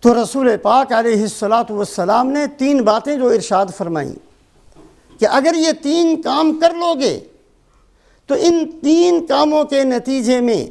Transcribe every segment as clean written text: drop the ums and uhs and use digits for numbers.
تو رسول پاک علیہ الصلاۃ والسلام نے 3 باتیں جو ارشاد فرمائیں کہ اگر یہ 3 کام کر لو گے تو ان 3 کاموں کے نتیجے میں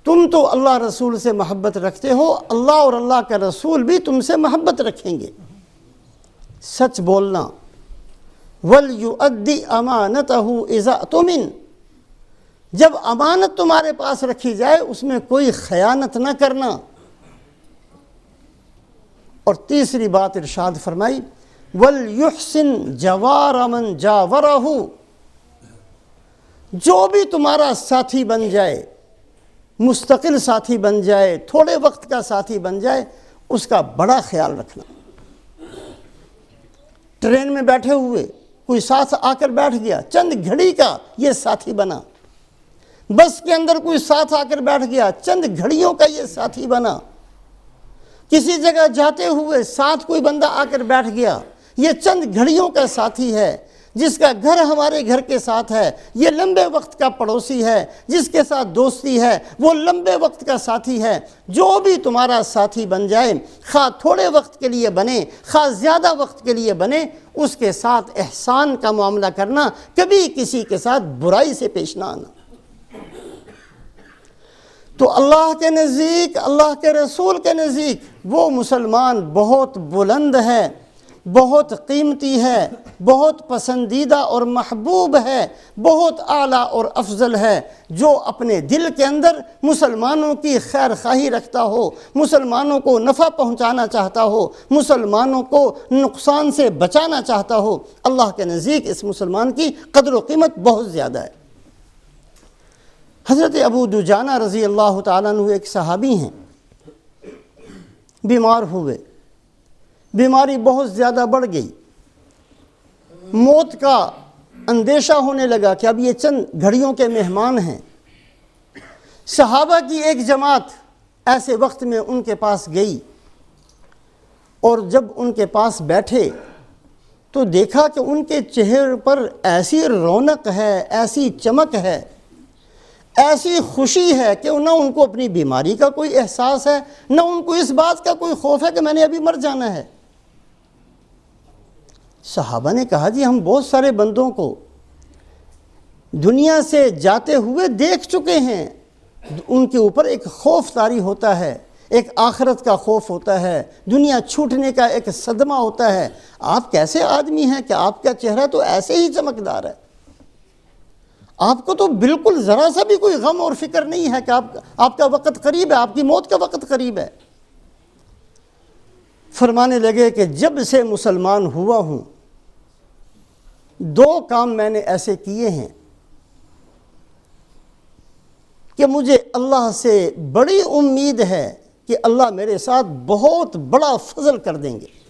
تم تو اللہ رسول سے محبت رکھتے ہو، اللہ اور اللہ کا رسول بھی تم سے محبت رکھیں گے۔ سچ بولنا، وَلْيُؤَدِّ أَمَانَتَهُ إِذَا اؤْتُمِنَ، جب امانت تمہارے پاس رکھی جائے اس میں کوئی خیانت نہ کرنا۔ اور تیسری بات ارشاد فرمائی وَلْيُحْسِنْ جَوَارَ مَنْ جَاوَرَهُ، جو بھی تمہارا ساتھی بن جائے، مستقل ساتھی بن جائے، تھوڑے وقت کا ساتھی بن جائے، اس کا بڑا خیال رکھنا۔ ٹرین میں بیٹھے ہوئے کوئی ساتھ آ کر بیٹھ گیا، چند گھڑی کا یہ ساتھی بنا۔ بس کے اندر کوئی ساتھ آ کر بیٹھ گیا، چند گھڑیوں کا یہ ساتھی بنا۔ کسی جگہ جاتے ہوئے ساتھ کوئی بندہ آ کر بیٹھ گیا، یہ چند گھڑیوں کا ساتھی ہے، جس کا گھر ہمارے گھر کے ساتھ ہے، یہ لمبے وقت کا پڑوسی ہے، جس کے ساتھ دوستی ہے وہ لمبے وقت کا ساتھی ہے۔ جو بھی تمہارا ساتھی بن جائے، خواہ تھوڑے وقت کے لیے بنے خواہ زیادہ وقت کے لیے بنے، اس کے ساتھ احسان کا معاملہ کرنا، کبھی کسی کے ساتھ برائی سے پیش نہ آنا۔ تو اللہ کے نزدیک، اللہ کے رسول کے نزدیک وہ مسلمان بہت بلند ہے، بہت قیمتی ہے، بہت پسندیدہ اور محبوب ہے، بہت اعلیٰ اور افضل ہے، جو اپنے دل کے اندر مسلمانوں کی خیر خواہی رکھتا ہو، مسلمانوں کو نفع پہنچانا چاہتا ہو، مسلمانوں کو نقصان سے بچانا چاہتا ہو۔ اللہ کے نزدیک اس مسلمان کی قدر و قیمت بہت زیادہ ہے۔ حضرت ابو دجانہ رضی اللہ تعالیٰ عنہ ایک صحابی ہیں، بیمار ہوئے، بیماری بہت زیادہ بڑھ گئی، موت کا اندیشہ ہونے لگا کہ اب یہ چند گھڑیوں کے مہمان ہیں۔ صحابہ کی ایک جماعت ایسے وقت میں ان کے پاس گئی، اور جب ان کے پاس بیٹھے تو دیکھا کہ ان کے چہرے پر ایسی رونق ہے، ایسی چمک ہے، ایسی خوشی ہے کہ نہ ان کو اپنی بیماری کا کوئی احساس ہے، نہ ان کو اس بات کا کوئی خوف ہے کہ میں نے ابھی مر جانا ہے۔ صحابہ نے کہا جی ہم بہت سارے بندوں کو دنیا سے جاتے ہوئے دیکھ چکے ہیں، ان کے اوپر ایک خوف طاری ہوتا ہے، ایک آخرت کا خوف ہوتا ہے، دنیا چھوٹنے کا ایک صدمہ ہوتا ہے۔ آپ کیسے آدمی ہیں کہ آپ کا چہرہ تو ایسے ہی چمکدار ہے، آپ کو تو بالکل ذرا سا بھی کوئی غم اور فکر نہیں ہے کہ آپ کا وقت قریب ہے، آپ کی موت کا وقت قریب ہے۔ فرمانے لگے کہ جب سے مسلمان ہوا ہوں 2 کام میں نے ایسے کیے ہیں کہ مجھے اللہ سے بڑی امید ہے کہ اللہ میرے ساتھ بہت بڑا فضل کر دیں گے۔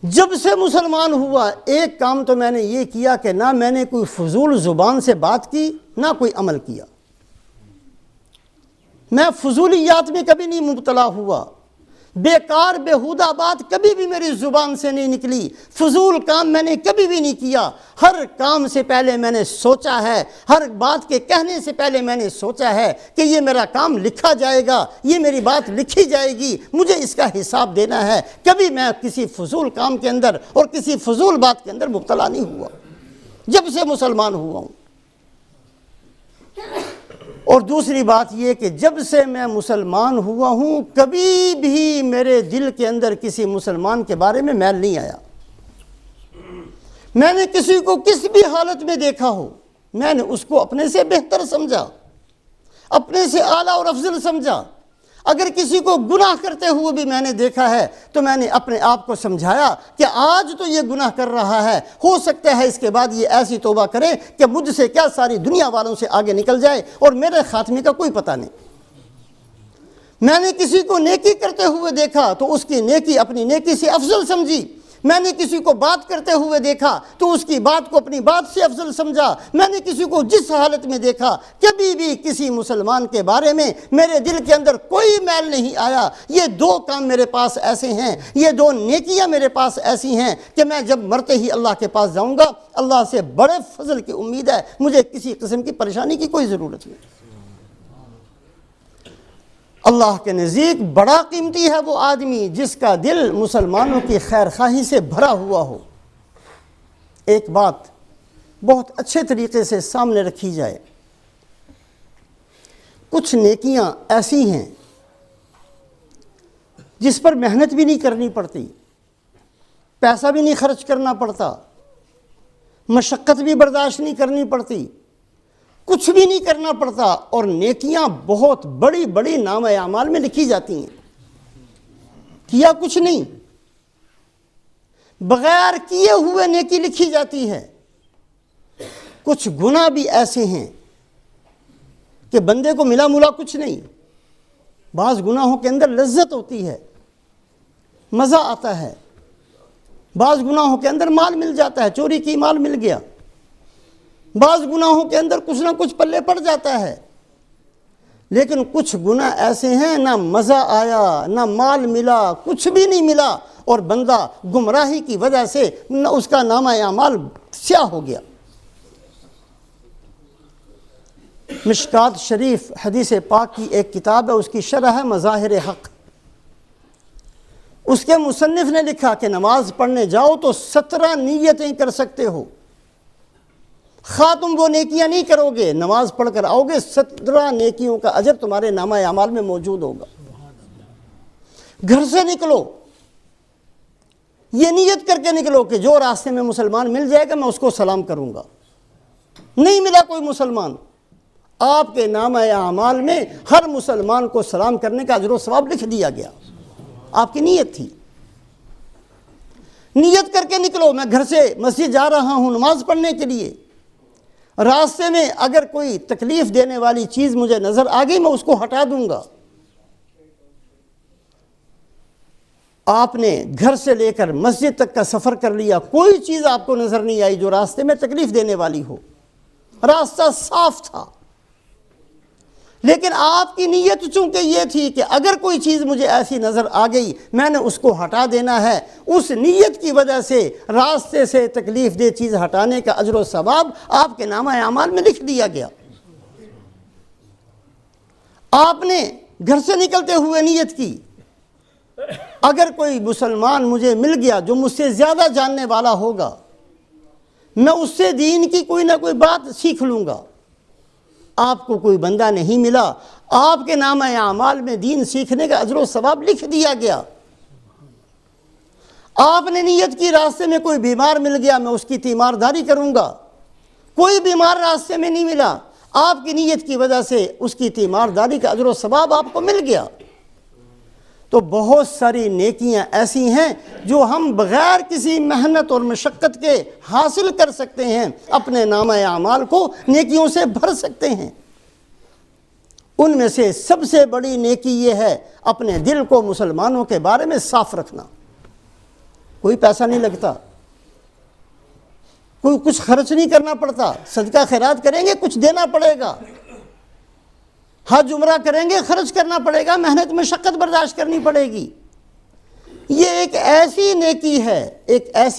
جب سے مسلمان ہوا ایک کام تو میں نے یہ کیا کہ نہ میں نے کوئی فضول زبان سے بات کی، نہ کوئی عمل کیا۔ میں فضولیات میں کبھی نہیں مبتلا ہوا، بیکار بیہودہ بات کبھی بھی میری زبان سے نہیں نکلی، فضول کام میں نے کبھی بھی نہیں کیا۔ ہر کام سے پہلے میں نے سوچا ہے، ہر بات کے کہنے سے پہلے میں نے سوچا ہے کہ یہ میرا کام لکھا جائے گا، یہ میری بات لکھی جائے گی، مجھے اس کا حساب دینا ہے۔ کبھی میں کسی فضول کام کے اندر اور کسی فضول بات کے اندر مبتلا نہیں ہوا جب سے مسلمان ہوا ہوں۔ اور دوسری بات یہ کہ جب سے میں مسلمان ہوا ہوں کبھی بھی میرے دل کے اندر کسی مسلمان کے بارے میں میل نہیں آیا۔ میں نے کسی کو کس بھی حالت میں دیکھا ہو، میں نے اس کو اپنے سے بہتر سمجھا، اپنے سے اعلیٰ اور افضل سمجھا۔ اگر کسی کو گناہ کرتے ہوئے بھی میں نے دیکھا ہے تو میں نے اپنے آپ کو سمجھایا کہ آج تو یہ گناہ کر رہا ہے، ہو سکتا ہے اس کے بعد یہ ایسی توبہ کرے کہ مجھ سے کیا ساری دنیا والوں سے آگے نکل جائے اور میرے خاتمے کا کوئی پتہ نہیں۔ میں نے کسی کو نیکی کرتے ہوئے دیکھا تو اس کی نیکی اپنی نیکی سے افضل سمجھی۔ میں نے کسی کو بات کرتے ہوئے دیکھا تو اس کی بات کو اپنی بات سے افضل سمجھا۔ میں نے کسی کو جس حالت میں دیکھا، کبھی بھی کسی مسلمان کے بارے میں میرے دل کے اندر کوئی میل نہیں آیا۔ یہ 2 کام میرے پاس ایسے ہیں، یہ 2 نیکیاں میرے پاس ایسی ہیں کہ میں جب مرتے ہی اللہ کے پاس جاؤں گا، اللہ سے بڑے فضل کی امید ہے، مجھے کسی قسم کی پریشانی کی کوئی ضرورت نہیں۔ اللہ کے نزدیک بڑا قیمتی ہے وہ آدمی جس کا دل مسلمانوں کی خیر خواہی سے بھرا ہوا ہو۔ ایک بات بہت اچھے طریقے سے سامنے رکھی جائے، کچھ نیکیاں ایسی ہیں جس پر محنت بھی نہیں کرنی پڑتی، پیسہ بھی نہیں خرچ کرنا پڑتا، مشقت بھی برداشت نہیں کرنی پڑتی، کچھ بھی نہیں کرنا پڑتا، اور نیکیاں بہت بڑی بڑی نامہ اعمال میں لکھی جاتی ہیں۔ کیا کچھ نہیں، بغیر کیے ہوئے نیکی لکھی جاتی ہے۔ کچھ گناہ بھی ایسے ہیں کہ بندے کو ملا ملا کچھ نہیں۔ بعض گناہوں کے اندر لذت ہوتی ہے، مزہ آتا ہے، بعض گناہوں کے اندر مال مل جاتا ہے، چوری کی مال مل گیا، بعض گناہوں کے اندر کچھ نہ کچھ پلے پڑ جاتا ہے، لیکن کچھ گناہ ایسے ہیں نہ مزہ آیا نہ مال ملا، کچھ بھی نہیں ملا، اور بندہ گمراہی کی وجہ سے اس کا نامہ اعمال سیاہ ہو گیا۔ مشکات شریف حدیث پاک کی ایک کتاب ہے، اس کی شرح ہے مظاہر حق۔ اس کے مصنف نے لکھا کہ نماز پڑھنے جاؤ تو 17 نیتیں کر سکتے ہو، خواہ تم وہ نیکیاں نہیں کرو گے، نماز پڑھ کر آؤ گے 17 نیکیوں کا اجر تمہارے نامہ اعمال میں موجود ہوگا۔ گھر سے نکلو، یہ نیت کر کے نکلو کہ جو راستے میں مسلمان مل جائے گا میں اس کو سلام کروں گا۔ نہیں ملا کوئی مسلمان، آپ کے نامہ اعمال میں ہر مسلمان کو سلام کرنے کا اجر و ثواب لکھ دیا گیا۔ آپ کی نیت تھی، نیت کر کے نکلو میں گھر سے مسجد جا رہا ہوں نماز پڑھنے کے لیے، راستے میں اگر کوئی تکلیف دینے والی چیز مجھے نظر آ گئی میں اس کو ہٹا دوں گا۔ آپ نے گھر سے لے کر مسجد تک کا سفر کر لیا، کوئی چیز آپ کو نظر نہیں آئی جو راستے میں تکلیف دینے والی ہو، راستہ صاف تھا، لیکن آپ کی نیت چونکہ یہ تھی کہ اگر کوئی چیز مجھے ایسی نظر آ گئی میں نے اس کو ہٹا دینا ہے، اس نیت کی وجہ سے راستے سے تکلیف دہ چیز ہٹانے کا اجر و ثواب آپ کے نامہ اعمال میں لکھ دیا گیا۔ آپ نے گھر سے نکلتے ہوئے نیت کی اگر کوئی مسلمان مجھے مل گیا جو مجھ سے زیادہ جاننے والا ہوگا، میں اس سے دین کی کوئی نہ کوئی بات سیکھ لوں گا۔ آپ کو کوئی بندہ نہیں ملا، آپ کے نامہ اعمال میں دین سیکھنے کا اجر و ثواب لکھ دیا گیا۔ آپ نے نیت کی راستے میں کوئی بیمار مل گیا میں اس کی تیمارداری کروں گا، کوئی بیمار راستے میں نہیں ملا، آپ کی نیت کی وجہ سے اس کی تیمارداری کا اجر و ثواب آپ کو مل گیا۔ تو بہت ساری نیکیاں ایسی ہیں جو ہم بغیر کسی محنت اور مشقت کے حاصل کر سکتے ہیں، اپنے نامہ اعمال کو نیکیوں سے بھر سکتے ہیں۔ ان میں سے سب سے بڑی نیکی یہ ہے اپنے دل کو مسلمانوں کے بارے میں صاف رکھنا۔ کوئی پیسہ نہیں لگتا، کوئی کچھ خرچ نہیں کرنا پڑتا، صدقہ خیرات کریں گے کچھ دینا پڑے گا، حج عمرہ کریں گے خرچ کرنا پڑے گا، محنت مشقت برداشت کرنی پڑے گی۔ یہ ایک ایسی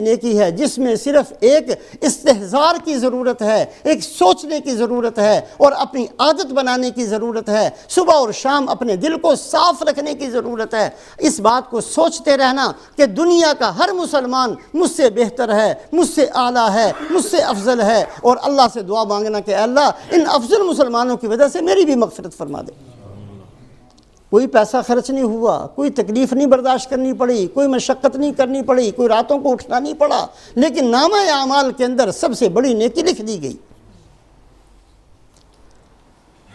نیکی ہے جس میں صرف ایک استحضار کی ضرورت ہے، ایک سوچنے کی ضرورت ہے اور اپنی عادت بنانے کی ضرورت ہے، صبح اور شام اپنے دل کو صاف رکھنے کی ضرورت ہے، اس بات کو سوچتے رہنا کہ دنیا کا ہر مسلمان مجھ سے بہتر ہے، مجھ سے اعلیٰ ہے، مجھ سے افضل ہے، اور اللہ سے دعا مانگنا کہ اللہ ان افضل مسلمانوں کی وجہ سے میری بھی مغفرت فرما دے۔ کوئی پیسہ خرچ نہیں ہوا، کوئی تکلیف نہیں برداشت کرنی پڑی، کوئی مشقت نہیں کرنی پڑی، کوئی راتوں کو اٹھنا نہیں پڑا، لیکن نامہ اعمال کے اندر سب سے بڑی نیکی لکھ دی گئی۔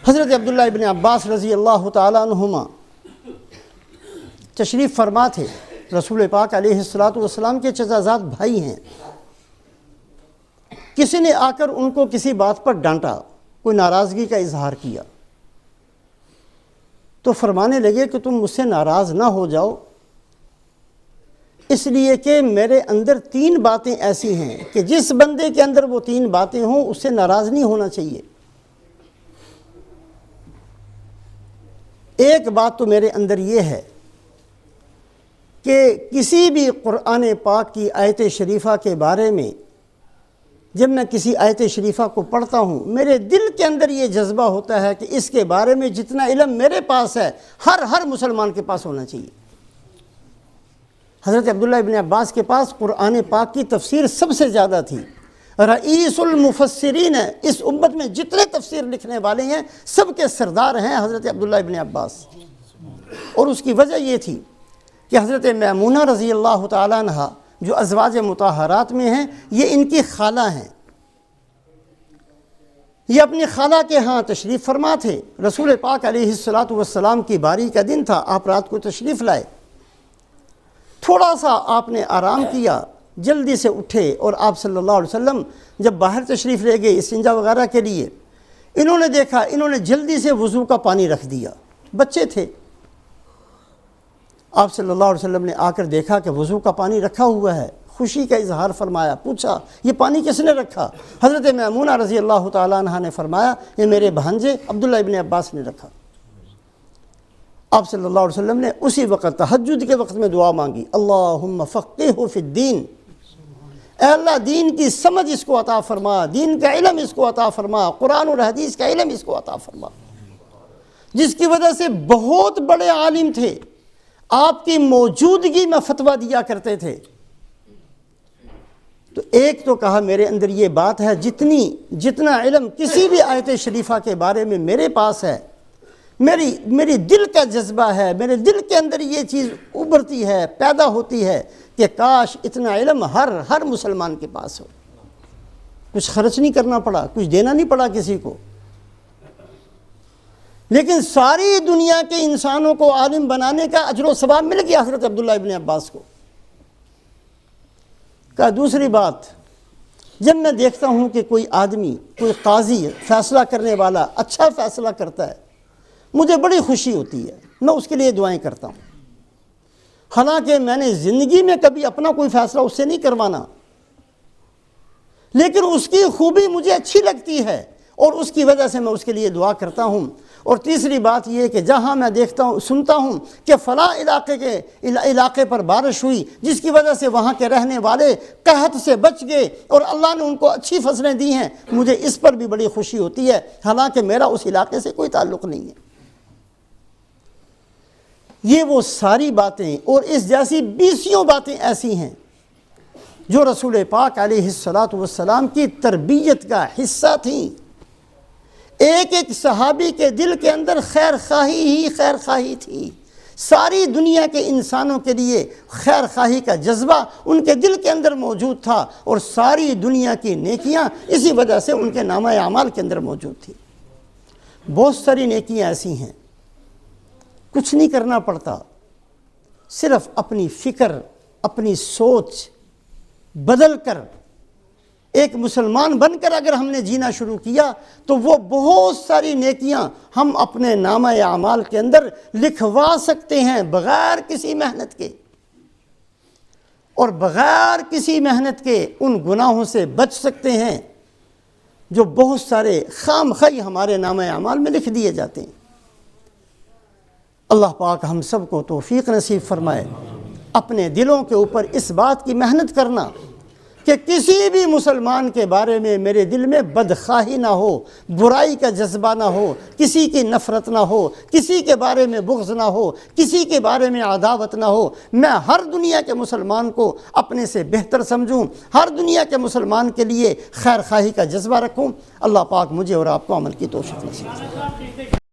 حضرت عبداللہ ابن عباس رضی اللہ تعالیٰ عنہما تشریف فرما تھے، رسول پاک علیہ السلام کے چچازاد بھائی ہیں۔ کسی نے آ کر ان کو کسی بات پر ڈانٹا، کوئی ناراضگی کا اظہار کیا، تو فرمانے لگے کہ تم مجھ سے ناراض نہ ہو جاؤ، اس لیے کہ میرے اندر 3 باتیں ایسی ہیں کہ جس بندے کے اندر وہ 3 باتیں ہوں اس سے ناراض نہیں ہونا چاہیے۔ ایک بات تو میرے اندر یہ ہے کہ کسی بھی قرآن پاک کی آیت شریفہ کے بارے میں جب میں کسی آیت شریفہ کو پڑھتا ہوں میرے دل کے اندر یہ جذبہ ہوتا ہے کہ اس کے بارے میں جتنا علم میرے پاس ہے ہر مسلمان کے پاس ہونا چاہیے۔ حضرت عبداللہ ابن عباس کے پاس قرآن پاک کی تفسیر سب سے زیادہ تھی، رئیس المفسرین ہے، اس امت میں جتنے تفسیر لکھنے والے ہیں سب کے سردار ہیں حضرت عبداللہ ابن عباس۔ اور اس کی وجہ یہ تھی کہ حضرت میمونہ رضی اللہ تعالیٰ عنہ جو ازواج مطہرات میں ہیں یہ ان کی خالہ ہیں، یہ اپنی خالہ کے ہاں تشریف فرما تھے۔ رسول پاک علیہ السلام کی باری کا دن تھا، آپ رات کو تشریف لائے، تھوڑا سا آپ نے آرام کیا، جلدی سے اٹھے اور آپ صلی اللہ علیہ وسلم جب باہر تشریف لے گئے استنجا وغیرہ کے لیے، انہوں نے دیکھا انہوں نے جلدی سے وضو کا پانی رکھ دیا، بچے تھے۔ آپ صلی اللہ علیہ وسلم نے آ کر دیکھا کہ وضو کا پانی رکھا ہوا ہے، خوشی کا اظہار فرمایا، پوچھا یہ پانی کس نے رکھا؟ حضرت میمونہ رضی اللہ تعالیٰ عنہ نے فرمایا یہ میرے بھانجے عبداللہ ابن عباس نے رکھا۔ آپ صلی اللہ علیہ وسلم نے اسی وقت تہجد کے وقت میں دعا مانگی، اللہم فقہہ فی الدین، اے اللہ دین کی سمجھ اس کو عطا فرما، دین کا علم اس کو عطا فرما، قرآن اور حدیث کا علم اس کو عطا فرما، جس کی وجہ سے بہت بڑے عالم تھے، آپ کی موجودگی میں فتویٰ دیا کرتے تھے۔ تو ایک تو کہا میرے اندر یہ بات ہے، جتنا علم کسی بھی آیت شریفہ کے بارے میں میرے پاس ہے، میری دل کا جذبہ ہے، میرے دل کے اندر یہ چیز ابھرتی ہے، پیدا ہوتی ہے کہ کاش اتنا علم ہر مسلمان کے پاس ہو، کچھ خرچ نہیں کرنا پڑا، کچھ دینا نہیں پڑا کسی کو، لیکن ساری دنیا کے انسانوں کو عالم بنانے کا اجر و ثواب مل گیا حضرت عبداللہ ابن عباس کو۔ کہا دوسری بات، جب میں دیکھتا ہوں کہ کوئی آدمی، کوئی قاضی فیصلہ کرنے والا اچھا فیصلہ کرتا ہے مجھے بڑی خوشی ہوتی ہے، میں اس کے لیے دعائیں کرتا ہوں، حالانکہ میں نے زندگی میں کبھی اپنا کوئی فیصلہ اس سے نہیں کروانا، لیکن اس کی خوبی مجھے اچھی لگتی ہے اور اس کی وجہ سے میں اس کے لیے دعا کرتا ہوں۔ اور تیسری بات یہ کہ جہاں میں دیکھتا ہوں سنتا ہوں کہ فلاں علاقے پر بارش ہوئی جس کی وجہ سے وہاں کے رہنے والے قحط سے بچ گئے اور اللہ نے ان کو اچھی فصلیں دی ہیں، مجھے اس پر بھی بڑی خوشی ہوتی ہے، حالانکہ میرا اس علاقے سے کوئی تعلق نہیں ہے۔ یہ وہ ساری باتیں اور اس جیسی بیسیوں باتیں ایسی ہیں جو رسول پاک علیہ السلام کی تربیت کا حصہ تھیں۔ ایک صحابی کے دل کے اندر خیر خواہی تھی، ساری دنیا کے انسانوں کے لیے خیر خواہی کا جذبہ ان کے دل کے اندر موجود تھا، اور ساری دنیا کی نیکیاں اسی وجہ سے ان کے نامہ اعمال کے اندر موجود تھی۔ بہت ساری نیکیاں ایسی ہیں کچھ نہیں کرنا پڑتا، صرف اپنی فکر، اپنی سوچ بدل کر ایک مسلمان بن کر اگر ہم نے جینا شروع کیا تو وہ بہت ساری نیکیاں ہم اپنے نامہ اعمال کے اندر لکھوا سکتے ہیں بغیر کسی محنت کے، اور بغیر کسی محنت کے ان گناہوں سے بچ سکتے ہیں جو بہت سارے خام خواہ ہمارے نامہ اعمال میں لکھ دیے جاتے ہیں۔ اللہ پاک ہم سب کو توفیق نصیب فرمائے اپنے دلوں کے اوپر اس بات کی محنت کرنا کہ کسی بھی مسلمان کے بارے میں میرے دل میں بدخواہی نہ ہو، برائی کا جذبہ نہ ہو، کسی کی نفرت نہ ہو، کسی کے بارے میں بغض نہ ہو، کسی کے بارے میں عداوت نہ ہو۔ میں ہر دنیا کے مسلمان کو اپنے سے بہتر سمجھوں، ہر دنیا کے مسلمان کے لیے خیر خواہی کا جذبہ رکھوں۔ اللہ پاک مجھے اور آپ کو عمل کی توفیق نصیب فرمائے۔